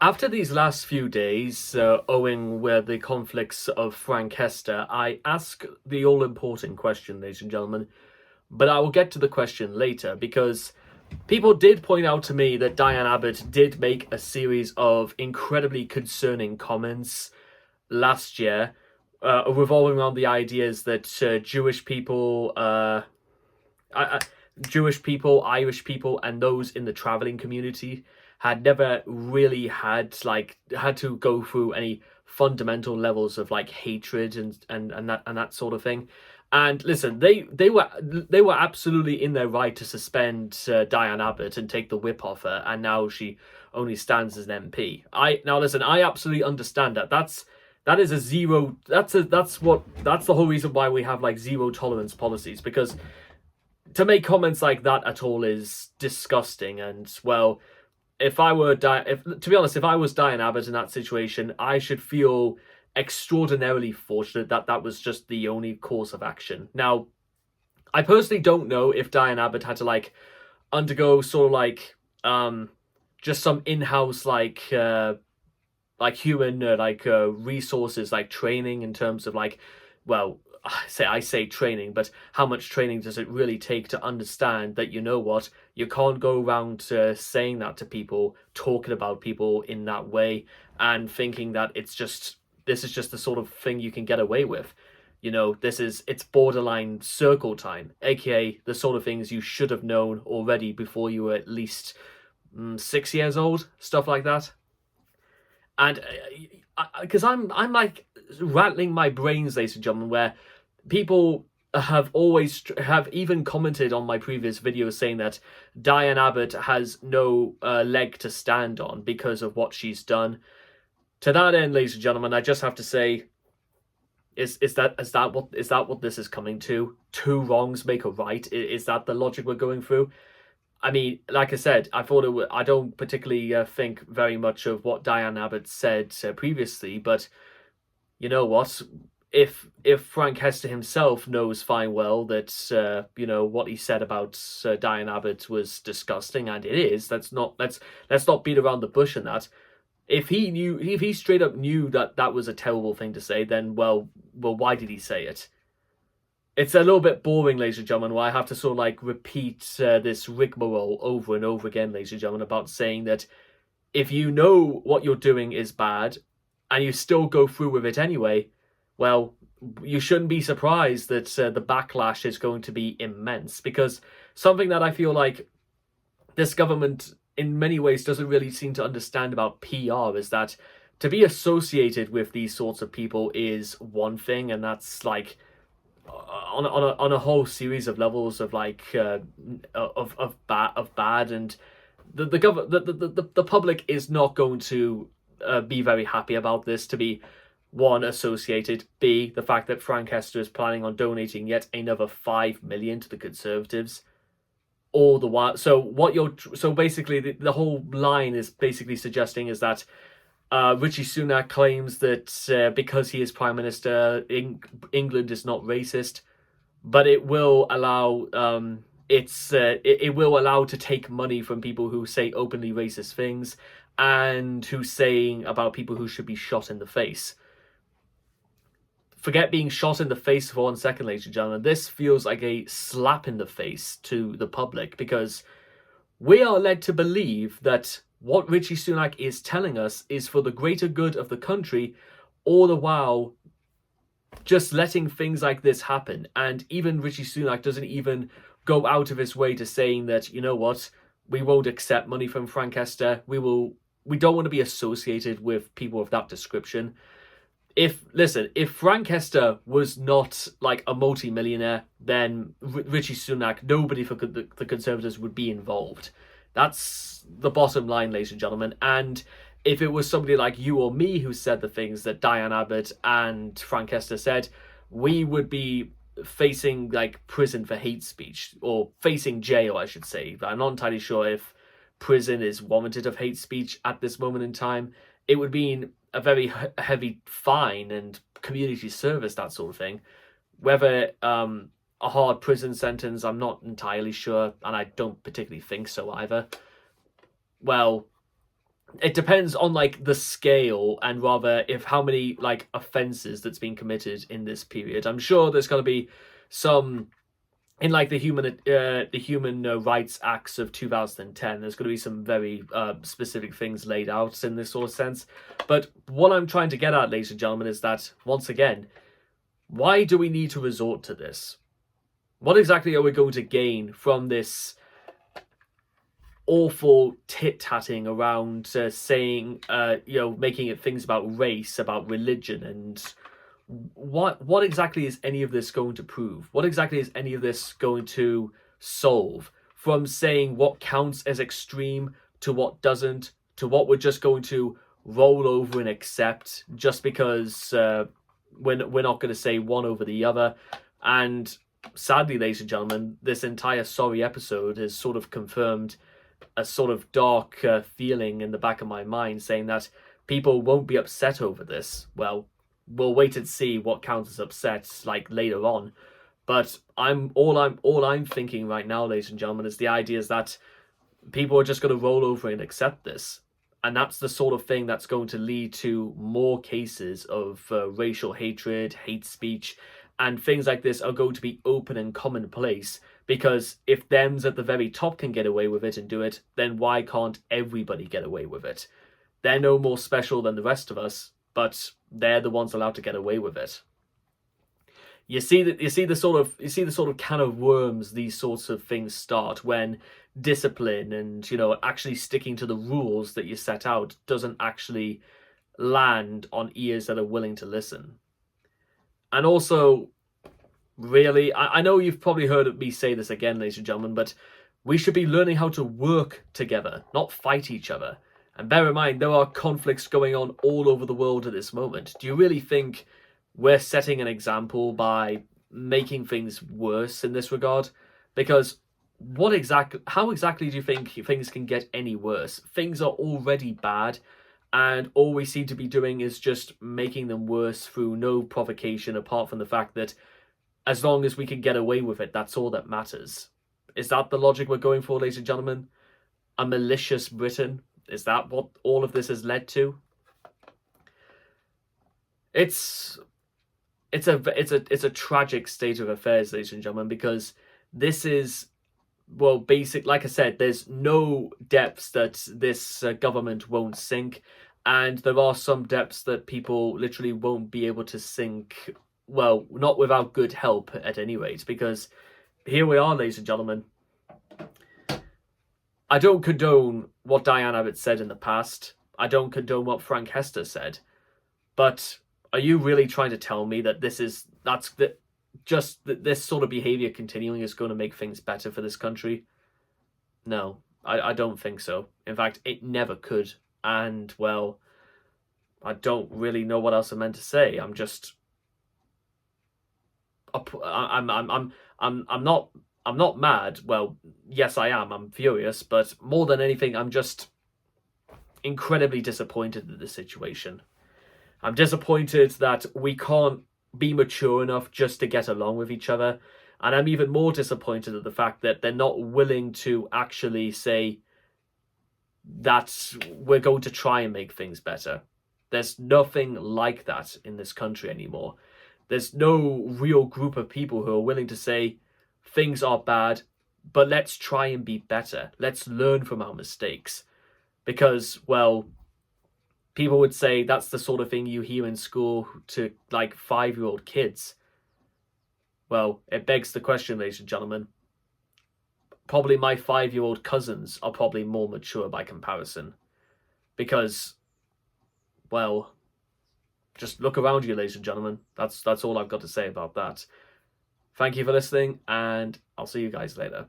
After these last few days, owing where the conflicts of Frank Hester, I ask the all-important question, ladies and gentlemen, but I will get to the question later because people did point out to me that Dianne Abbot did make a series of incredibly concerning comments last year, revolving around the ideas that uh, Jewish people, Irish people, and those in the traveling community had never really had to go through any fundamental levels of like hatred and that sort of thing. And listen, they were absolutely in their right to suspend Dianne Abbott and take the whip off her, and now she only stands as an MP. I absolutely understand that. That is a zero. That's the whole reason why we have like zero tolerance policies, because to make comments like that at all is disgusting. And well, if I were if to be honest, if I was Dianne Abbott in that situation, I should feel extraordinarily fortunate that that was just the only course of action. Now, I personally don't know if Dianne Abbott had to like undergo sort of just some in-house human resources, like training in terms of like, well, I say training, but how much training does it really take to understand that, you know what, you can't go around saying that to people, talking about people in that way, and thinking that this is just the sort of thing you can get away with. You know, it's borderline circle time, aka the sort of things you should have known already before you were at least 6 years old, stuff like that. And because I'm like rattling my brains, ladies and gentlemen, where people have even commented on my previous videos saying that Dianne Abbott has no leg to stand on because of what she's done. To that end, ladies and gentlemen, I just have to say, is that what this is coming to? Two wrongs make a right. Is that the logic we're going through? I mean, like I said, I don't particularly think very much of what Dianne Abbott said previously, but you know what? If Frank Hester himself knows fine well that what he said about Dianne Abbott was disgusting, and it is. Let's not beat around the bush in that. If he straight up knew that that was a terrible thing to say, then well, why did he say it? It's a little bit boring, ladies and gentlemen, where I have to sort of like repeat this rigmarole over and over again, ladies and gentlemen, about saying that if you know what you're doing is bad and you still go through with it anyway, well, you shouldn't be surprised that the backlash is going to be immense. Because something that I feel like this government in many ways doesn't really seem to understand about PR is that to be associated with these sorts of people is one thing, and that's like on a whole series of levels of like bad. And the public is not going to be very happy about this, to be one, associated, b, the fact that Frank Hester is planning on donating yet another 5 million to the Conservatives all the while. So basically the whole line is basically suggesting is that Rishi Sunak claims that because he is Prime Minister, England is not racist, but it will allow it will allow to take money from people who say openly racist things and who saying about people who should be shot in the face. Forget being shot in the face for 1 second, ladies and gentlemen. This feels like a slap in the face to the public, because we are led to believe that what Rishi Sunak is telling us is for the greater good of the country, all the while just letting things like this happen. And even Rishi Sunak doesn't even go out of his way to saying that, you know what, we won't accept money from Frank Hester. We don't want to be associated with people of that description. If Frank Hester was not like a multi-millionaire, then Rishi Sunak, nobody for the Conservatives would be involved. That's the bottom line, ladies and gentlemen. And if it was somebody like you or me who said the things that Dianne Abbott and Frank Hester said, we would be facing like prison for hate speech, or facing jail, I should say. I'm not entirely sure if prison is warranted of hate speech at this moment in time. It would mean a very heavy fine and community service, that sort of thing. Whether a hard prison sentence, I'm not entirely sure, and I don't particularly think so either. Well, it depends on like the scale, and rather if how many like offenses that's been committed in this period. I'm sure there's going to be some in like the human rights acts of 2010. There's going to be some very specific things laid out in this sort of sense. But what I'm trying to get at, ladies and gentlemen, is that once again, why do we need to resort to this? What exactly are we going to gain from this awful tit-tatting around saying, making it things about race, about religion, and what exactly is any of this going to prove? What exactly is any of this going to solve? From saying what counts as extreme to what doesn't, to what we're just going to roll over and accept just because we're not going to say one over the other. And sadly, ladies and gentlemen, this entire sorry episode has sort of confirmed a sort of dark feeling in the back of my mind, saying that people won't be upset over this. Well, we'll wait and see what counts as upset like later on. But all I'm thinking right now, ladies and gentlemen, is the idea is that people are just going to roll over and accept this. And that's the sort of thing that's going to lead to more cases of racial hatred, hate speech, and things like this are going to be open and commonplace. Because if them's at the very top can get away with it and do it, then why can't everybody get away with it? They're no more special than the rest of us, but they're the ones allowed to get away with it. You see the sort of can of worms these sorts of things start when discipline and actually sticking to the rules that you set out doesn't actually land on ears that are willing to listen. And also, really, I know you've probably heard me say this again, ladies and gentlemen, but we should be learning how to work together, not fight each other. And bear in mind, there are conflicts going on all over the world at this moment. Do you really think we're setting an example by making things worse in this regard? Because how exactly do you think things can get any worse? Things are already bad, and all we seem to be doing is just making them worse through no provocation, apart from the fact that as long as we can get away with it, that's all that matters. Is that the logic we're going for, ladies and gentlemen? A malicious Britain? Is that what all of this has led to? It's a tragic state of affairs, ladies and gentlemen, because this is, well, like I said, there's no depths that this government won't sink, and there are some depths that people literally won't be able to sink, well, not without good help at any rate, because here we are, ladies and gentlemen. I don't condone what Dianne Abbot said in the past. I don't condone what Frank Hester said. But are you really trying to tell me that this sort of behavior continuing is going to make things better for this country? No, I don't think so. In fact, it never could. And, well, I don't really know what else I'm meant to say. I'm just, I'm not mad. Well, yes, I am. I'm furious, but more than anything, I'm just incredibly disappointed in the situation. I'm disappointed that we can't be mature enough just to get along with each other. And I'm even more disappointed at the fact that they're not willing to actually say that we're going to try and make things better. There's nothing like that in this country anymore. There's no real group of people who are willing to say things are bad, but let's try and be better. Let's learn from our mistakes. Because, well, people would say that's the sort of thing you hear in school to, like, 5-year-old kids. Well, it begs the question, ladies and gentlemen. Probably my 5-year-old cousins are probably more mature by comparison. Because, well, just look around you, ladies and gentlemen. That's all I've got to say about that. Thank you for listening, and I'll see you guys later.